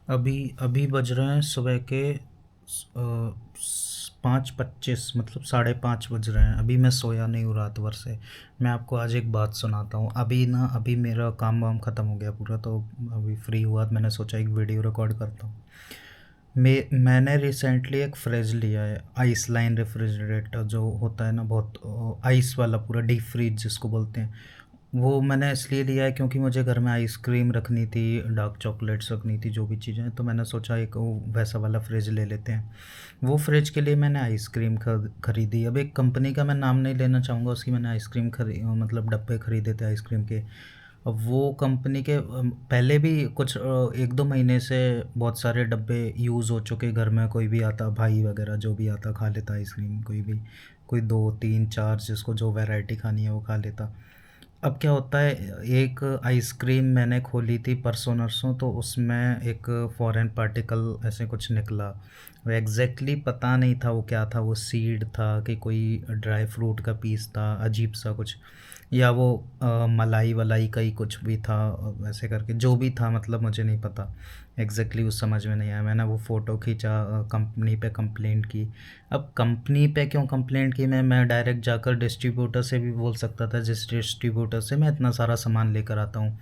अभी अभी बज रहे हैं सुबह के 5:25, मतलब 5:30 बज रहे हैं। अभी मैं सोया नहीं हूँ रात भर से। मैं आपको आज एक बात सुनाता हूँ। अभी मेरा काम वाम ख़त्म हो गया पूरा, तो अभी फ्री हुआ तो मैंने सोचा एक वीडियो रिकॉर्ड करता हूँ। मैंने रिसेंटली एक फ्रिज लिया है, आइस लाइन रेफ्रिजरेटर जो होता है ना, बहुत आइस वाला, पूरा डीप फ्रीज जिसको बोलते हैं। वो मैंने इसलिए लिया है क्योंकि मुझे घर में आइसक्रीम रखनी थी, डार्क चॉकलेट्स रखनी थी, जो भी चीज़ें हैं, तो मैंने सोचा एक वैसा वाला फ्रिज ले लेते हैं। वो फ्रिज के लिए मैंने आइसक्रीम खरीदी। अब एक कंपनी का मैं नाम नहीं लेना चाहूँगा, उसकी मैंने आइसक्रीम मतलब डब्बे खरीदे थे आइसक्रीम के। अब वो कंपनी के पहले भी कुछ 1-2 महीने से बहुत सारे डब्बे यूज़ हो चुके। घर में कोई भी आता, भाई वगैरह जो भी आता खा लेता आइसक्रीम, कोई भी, कोई 2-3-4 जिसको जो वैरायटी खानी है वो खा लेता। अब क्या होता है, एक आइसक्रीम मैंने खोली थी परसों नरसों, तो उसमें एक फॉरेन पार्टिकल ऐसे कुछ निकला। वो एग्जैक्टली पता नहीं था वो क्या था, वो सीड था कि कोई ड्राई फ्रूट का पीस था अजीब सा कुछ, या वो मलाई वलाई का ही कुछ भी था, वैसे करके जो भी था, मतलब मुझे नहीं पता एग्जैक्टली, उस समझ में नहीं आया। मैंने वो फ़ोटो खींचा, कंपनी पे कंप्लेंट की। अब कंपनी पे क्यों कंप्लेंट की, मैं डायरेक्ट जाकर डिस्ट्रीब्यूटर से भी बोल सकता था, जिस डिस्ट्रीब्यूटर से मैं इतना सारा सामान लेकर आता हूँ।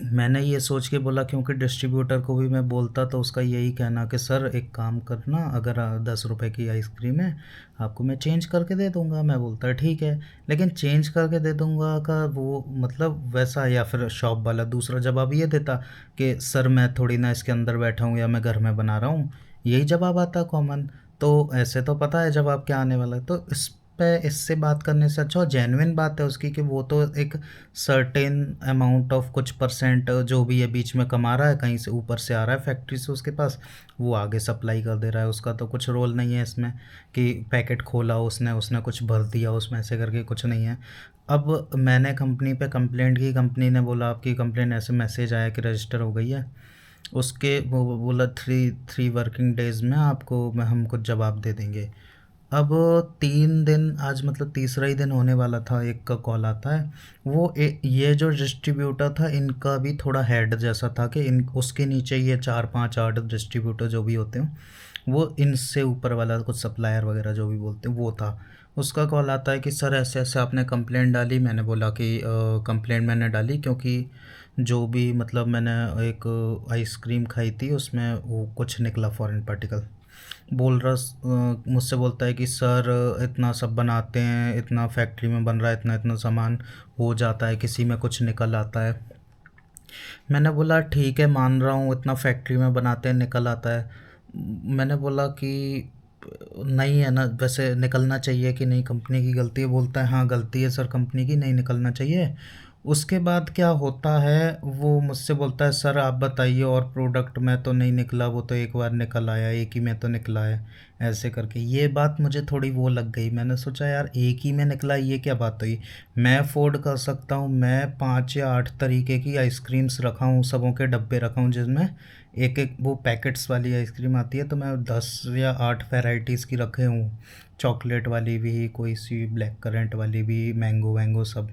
मैंने ये सोच के बोला, क्योंकि डिस्ट्रीब्यूटर को भी मैं बोलता तो उसका यही कहना कि सर एक काम करना, अगर 10 रुपए की आइसक्रीम है आपको मैं चेंज करके दे दूंगा। मैं बोलता ठीक है, लेकिन चेंज करके दे दूंगा का वो मतलब वैसा, या फिर शॉप वाला दूसरा जवाब ये देता कि सर मैं थोड़ी ना इसके अंदर बैठा हूँ या मैं घर में बना रहा हूँ। यही जवाब आता कॉमन। तो ऐसे तो पता है जवाब क्या आने वाला है, तो इस पे इससे बात करने से अच्छा, जेन्युइन बात है उसकी, कि वो तो एक सर्टेन अमाउंट ऑफ कुछ परसेंट जो भी है बीच में कमा रहा है, कहीं से ऊपर से आ रहा है फैक्ट्री से उसके पास, वो आगे सप्लाई कर दे रहा है। उसका तो कुछ रोल नहीं है इसमें कि पैकेट खोला उसने उसने कुछ भर दिया उसमें, ऐसे करके कुछ नहीं है। अब मैंने कंपनी पे कंप्लेंट की, कंपनी ने बोला आपकी कंप्लेंट ऐसे मैसेज आया कि रजिस्टर हो गई है। उसके वो बोला थ्री थ्री वर्किंग डेज़ में आपको हम कुछ जवाब दे देंगे। अब 3 दिन, आज मतलब तीसरा ही दिन होने वाला था, एक का कॉल आता है। ये जो डिस्ट्रीब्यूटर था इनका भी थोड़ा हेड जैसा था, कि इन उसके नीचे ये 4-5-8 डिस्ट्रीब्यूटर जो भी होते हैं, वो इनसे ऊपर वाला कुछ सप्लायर वगैरह जो भी बोलते हैं वो था। उसका कॉल आता है कि सर ऐसे ऐसे आपने कंप्लेंट डाली। मैंने बोला कि कंप्लेंट मैंने डाली क्योंकि जो भी, मतलब मैंने एक आइसक्रीम खाई थी उसमें वो कुछ निकला फॉरेन पार्टिकल। मुझसे बोलता है कि सर इतना सब बनाते हैं, इतना फैक्ट्री में बन रहा है, इतना इतना सामान हो जाता है, किसी में कुछ निकल आता है। मैंने बोला ठीक है, मान रहा हूँ इतना फैक्ट्री में बनाते हैं निकल आता है। मैंने बोला कि नहीं है ना, वैसे निकलना चाहिए कि नहीं, कंपनी की गलती है। बोलता है हाँ गलती है सर कंपनी की, नहीं निकलना चाहिए। उसके बाद क्या होता है, वो मुझसे बोलता है सर आप बताइए और प्रोडक्ट में तो नहीं निकला, वो तो एक बार निकल आया, एक ही में तो निकला है। ऐसे करके ये बात मुझे थोड़ी वो लग गई। मैंने सोचा यार एक ही में निकला, ये क्या बात हुई। मैं अफोर्ड कर सकता हूँ, मैं 5 या 8 तरीके की आइसक्रीम्स रखा हूँ, सबों के डब्बे रखा हूँ, जिसमें एक एक वो पैकेट्स वाली आइसक्रीम आती है, तो मैं 10 या 8 वैराइटीज़ की रखे हूँ। चॉकलेट वाली भी, कोई सी ब्लैक करंट वाली भी, मैंगो वैंगो सब।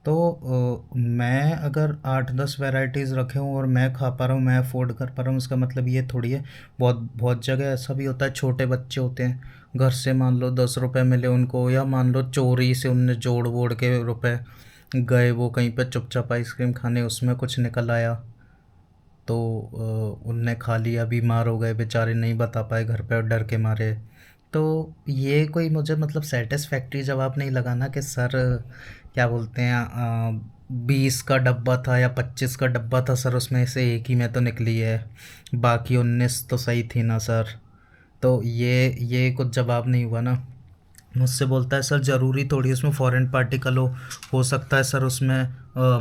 तो मैं अगर 8-10 वैराइटीज़ रखे हूँ और मैं खा पा रहा हूँ, मैं अफोर्ड कर पा रहा हूँ, इसका मतलब ये थोड़ी है। बहुत बहुत जगह ऐसा भी होता है, छोटे बच्चे होते हैं, घर से मान लो 10 रुपए मिले उनको, या मान लो चोरी से उनने जोड़ वोड़ के रुपए गए वो कहीं पे चुपचाप आइसक्रीम खाने, उसमें कुछ निकल आया, तो उनने खा लिया, बीमार हो गए बेचारे, नहीं बता पाए घर पे और डर के मारे। तो ये कोई मुझे मतलब सेटिस्फैक्ट्री जवाब नहीं लगा ना, कि सर क्या बोलते हैं 20 का डब्बा था या 25 का डब्बा था सर, उसमें से एक ही में तो निकली है, बाकी 19 तो सही थी ना सर। तो ये कुछ जवाब नहीं हुआ ना। मुझसे बोलता है सर ज़रूरी थोड़ी उसमें फॉरेन पार्टिकल हो सकता है सर उसमें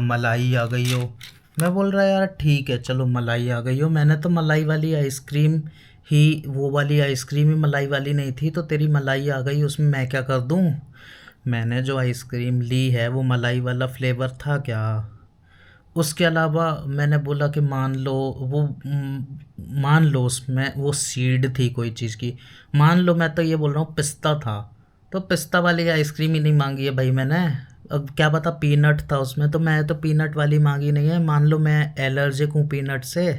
मलाई आ गई हो। मैं बोल रहा यार ठीक है चलो मलाई आ गई हो, मैंने तो मलाई वाली आइसक्रीम ही, वो वाली आइसक्रीम ही मलाई वाली नहीं थी, तो तेरी मलाई आ गई उसमें मैं क्या कर दूँ। मैंने जो आइसक्रीम ली है वो मलाई वाला फ्लेवर था क्या। उसके अलावा मैंने बोला कि मान लो वो मान लो उसमें वो सीड थी कोई चीज़ की, मान लो मैं तो ये बोल रहा हूँ पिस्ता था, तो पिस्ता वाली आइसक्रीम ही नहीं मांगी है भाई मैंने। अब क्या पता पीनट था उसमें, तो मैं तो पीनट वाली मांगी नहीं है। मान लो मैं एलर्जिक हूँ पीनट से,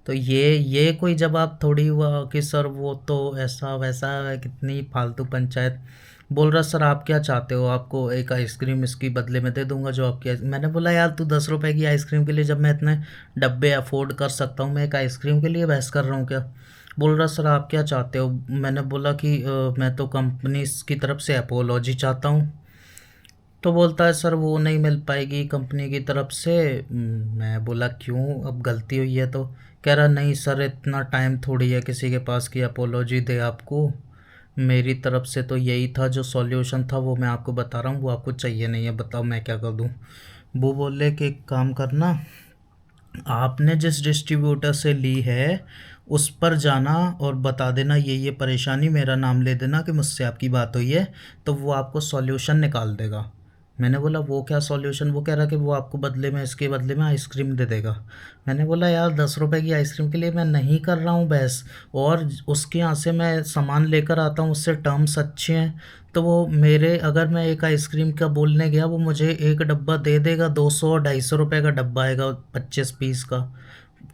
तो ये कोई जवाब थोड़ी हुआ कि सर वो तो ऐसा वैसा है, कितनी फालतू पंचायत। बोल रहा सर आप क्या चाहते हो, आपको एक आइसक्रीम इसकी बदले में दे दूंगा जो आपकी मैंने बोला यार तू 10 रुपए की आइसक्रीम के लिए, जब मैं इतने डब्बे अफोर्ड कर सकता हूँ, मैं एक आइसक्रीम के लिए बहस कर रहा हूँ क्या। बोल रहा सर आप क्या चाहते हो। मैंने बोला कि मैं तो कंपनी की तरफ से अपोलॉजी चाहता हूँ। तो बोलता है सर वो नहीं मिल पाएगी कंपनी की तरफ से। मैं बोला क्यों, अब गलती हुई है तो। कह रहा नहीं सर इतना टाइम थोड़ी है किसी के पास कि अपोलॉजी दे आपको, मेरी तरफ से तो यही था, जो सॉल्यूशन था वो मैं आपको बता रहा हूँ, वो आपको चाहिए नहीं है, बताओ मैं क्या कर दूँ। वो बोले कि एक काम करना, आपने जिस डिस्ट्रीब्यूटर से ली है उस पर जाना और बता देना ये परेशानी, मेरा नाम ले देना कि मुझसे आपकी बात हुई है, तो वो आपको सॉल्यूशन निकाल देगा। मैंने बोला वो क्या सॉल्यूशन। वो कह रहा कि वो आपको बदले में, इसके बदले में आइसक्रीम दे देगा। मैंने बोला यार 10 रुपए की आइसक्रीम के लिए मैं नहीं कर रहा हूँ बहस, और उसके यहाँ से मैं सामान लेकर आता हूँ, उससे टर्म्स अच्छे हैं, तो वो मेरे, अगर मैं एक आइसक्रीम का बोलने गया वो मुझे एक डब्बा दे देगा, 200 250 रुपये का डब्बा आएगा 25 पीस का,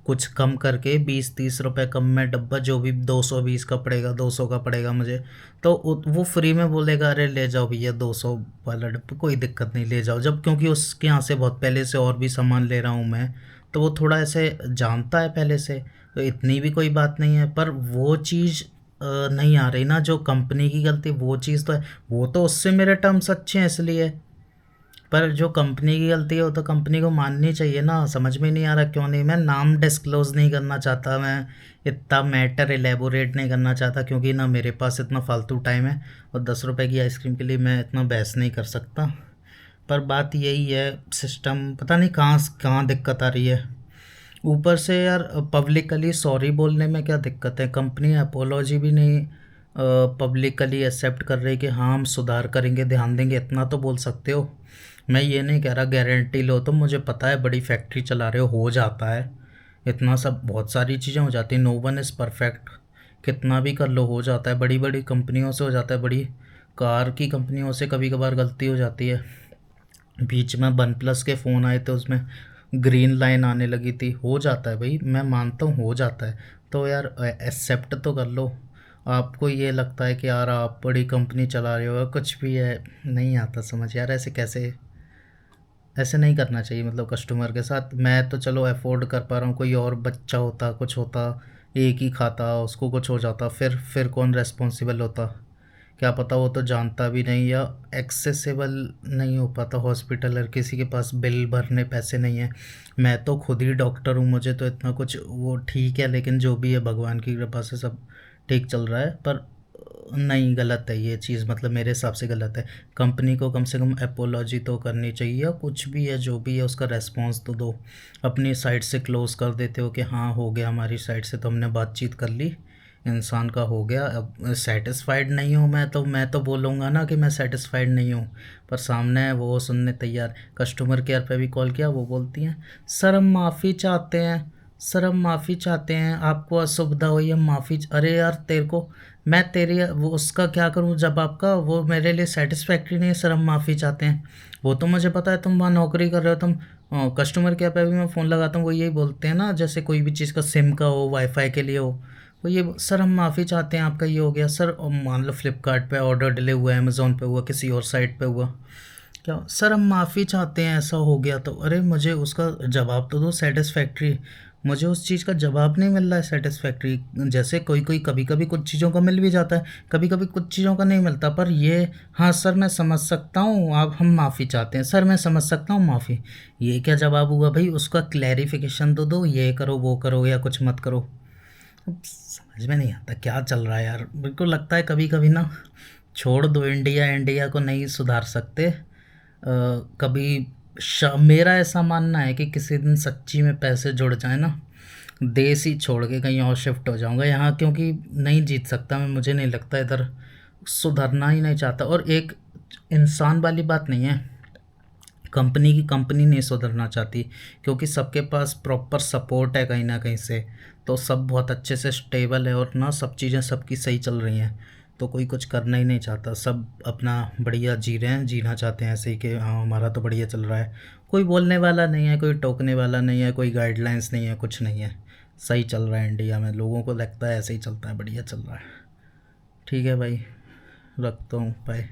कुछ कम करके 20 30 रुपए कम में डब्बा, जो भी 220 का पड़ेगा 200 का पड़ेगा मुझे। तो वो फ्री में बोलेगा अरे ले जाओ भैया 200 वाला डब्बा, कोई दिक्कत नहीं ले जाओ, जब क्योंकि उसके यहाँ से बहुत पहले से और भी सामान ले रहा हूँ मैं, तो वो थोड़ा ऐसे जानता है पहले से, तो इतनी भी कोई बात नहीं है। पर वो चीज़ नहीं आ रही ना, जो कंपनी की गलती वो चीज़ तो है, वो तो उससे मेरे टर्म्स अच्छे हैं इसलिए। पर जो कंपनी की गलती है वो तो कंपनी को माननी चाहिए ना, समझ में नहीं आ रहा क्यों नहीं। मैं नाम डिस्क्लोज़ नहीं करना चाहता, मैं इतना मैटर एलेबोरेट नहीं करना चाहता, क्योंकि ना मेरे पास इतना फालतू टाइम है, और 10 रुपए की आइसक्रीम के लिए मैं इतना बहस नहीं कर सकता। पर बात यही है, सिस्टम पता नहीं कहाँ कहाँ दिक्कत आ रही है। ऊपर से यार पब्लिकली सॉरी बोलने में क्या दिक्कत है, कंपनी अपोलॉजी भी नहीं पब्लिकली एक्सेप्ट कर रही कि हाँ हम सुधार करेंगे, ध्यान देंगे, इतना तो बोल सकते हो। मैं ये नहीं कह रहा गारंटी लो, तो मुझे पता है बड़ी फैक्ट्री चला रहे हो जाता है, इतना सब बहुत सारी चीज़ें हो जाती हैं, नो वन इज़ परफेक्ट, कितना भी कर लो हो जाता है, बड़ी बड़ी कंपनियों से हो जाता है, बड़ी कार की कंपनियों से कभी कभार गलती हो जाती है। बीच में वन प्लस के फ़ोन आए थे, उसमें ग्रीन लाइन आने लगी थी, हो जाता है भाई, मैं मानता हूँ हो जाता है, तो यार एक्सेप्ट तो कर लो। आपको ये लगता है कि यार आप बड़ी कंपनी चला रहे हो, कुछ भी है, नहीं आता समझ यार, ऐसे कैसे, ऐसे नहीं करना चाहिए मतलब कस्टमर के साथ। मैं तो चलो अफोर्ड कर पा रहा हूँ, कोई और बच्चा होता, कुछ होता, एक ही खाता, उसको कुछ हो जाता, फिर कौन रेस्पॉन्सिबल होता, क्या पता वो तो जानता भी नहीं, या एक्सेसिबल नहीं हो पाता हॉस्पिटल, और किसी के पास बिल भरने पैसे नहीं है। मैं तो खुद ही डॉक्टर हूँ, मुझे तो इतना कुछ वो ठीक है, लेकिन जो भी है भगवान की कृपा से सब ठीक चल रहा है। पर नहीं, गलत है ये चीज़, मतलब मेरे हिसाब से गलत है। कंपनी को कम से कम अपोलॉजी तो करनी चाहिए, या कुछ भी है जो भी है उसका रेस्पॉन्स तो दो। अपनी साइड से क्लोज़ कर देते हो कि हाँ हो गया हमारी साइड से, तो हमने बातचीत कर ली, इंसान का हो गया। अब सेटिस्फाइड नहीं हूँ मैं तो बोलूँगा ना कि मैं सेटिस्फाइड नहीं हूँ, पर सामने है वो सुनने तैयार। कस्टमर केयर पे भी कॉल किया, वो बोलती हैं सर हम माफ़ी चाहते हैं, सर हम माफ़ी चाहते हैं, आपको असुविधा हुई, हम माफ़ी। अरे यार तेरे को, मैं तेरी वो उसका क्या करूं, जब आपका वो मेरे लिए सेटिस्फैक्ट्री नहीं है, सर हम माफ़ी चाहते हैं। वो तो मुझे पता है तुम वहाँ नौकरी कर रहे हो, तुम कस्टमर केयर पे भी मैं फ़ोन लगाता हूँ, वो यही बोलते हैं ना, जैसे कोई भी चीज़ का सिम का हो, वाईफाई के लिए हो, वो ये सर हम माफ़ी चाहते हैं, आपका ये हो गया सर। और मान लो फ्लिपकार्ट पे ऑर्डर डिले हुआ, अमेज़ोन पे हुआ, किसी और साइट पे हुआ, क्या सर हम माफ़ी चाहते हैं ऐसा हो गया, तो अरे मुझे उसका जवाब तो दो सेटिस्फैक्ट्री। मुझे उस चीज़ का जवाब नहीं मिल रहा है सेटिस्फैक्ट्री। जैसे कोई कोई कभी कभी कुछ चीज़ों का मिल भी जाता है, कभी कभी कुछ चीज़ों का नहीं मिलता, पर ये हाँ सर मैं समझ सकता हूँ, आप हम माफ़ी चाहते हैं, सर मैं समझ सकता हूँ माफ़ी, ये क्या जवाब हुआ भाई, उसका क्लैरिफिकेशन तो दो, ये करो वो करो या कुछ मत करो। अब समझ में नहीं आता क्या चल रहा है यार, बिल्कुल लगता है कभी कभी ना, छोड़ दो इंडिया, इंडिया को नहीं सुधार सकते। कभी मेरा ऐसा मानना है कि किसी दिन सच्ची में पैसे जुड़ जाए ना, देश ही छोड़ के कहीं और शिफ्ट हो जाऊंगा यहाँ, क्योंकि नहीं जीत सकता मैं, मुझे नहीं लगता इधर, सुधरना ही नहीं चाहता। और एक इंसान वाली बात नहीं है, कंपनी नहीं सुधरना चाहती, क्योंकि सबके पास प्रॉपर सपोर्ट है कहीं ना कहीं से, तो सब बहुत अच्छे से स्टेबल है, और ना सब चीज़ें सबकी सही चल रही हैं, तो कोई कुछ करना ही नहीं चाहता, सब अपना बढ़िया जी रहे हैं, जीना चाहते हैं ऐसे ही कि हाँ हमारा तो बढ़िया चल रहा है। कोई बोलने वाला नहीं है, कोई टोकने वाला नहीं है, कोई गाइडलाइंस नहीं है, कुछ नहीं है, सही चल रहा है इंडिया में, लोगों को लगता है ऐसे ही चलता है, बढ़िया चल रहा है। ठीक है भाई, रखता हूँ, बाय।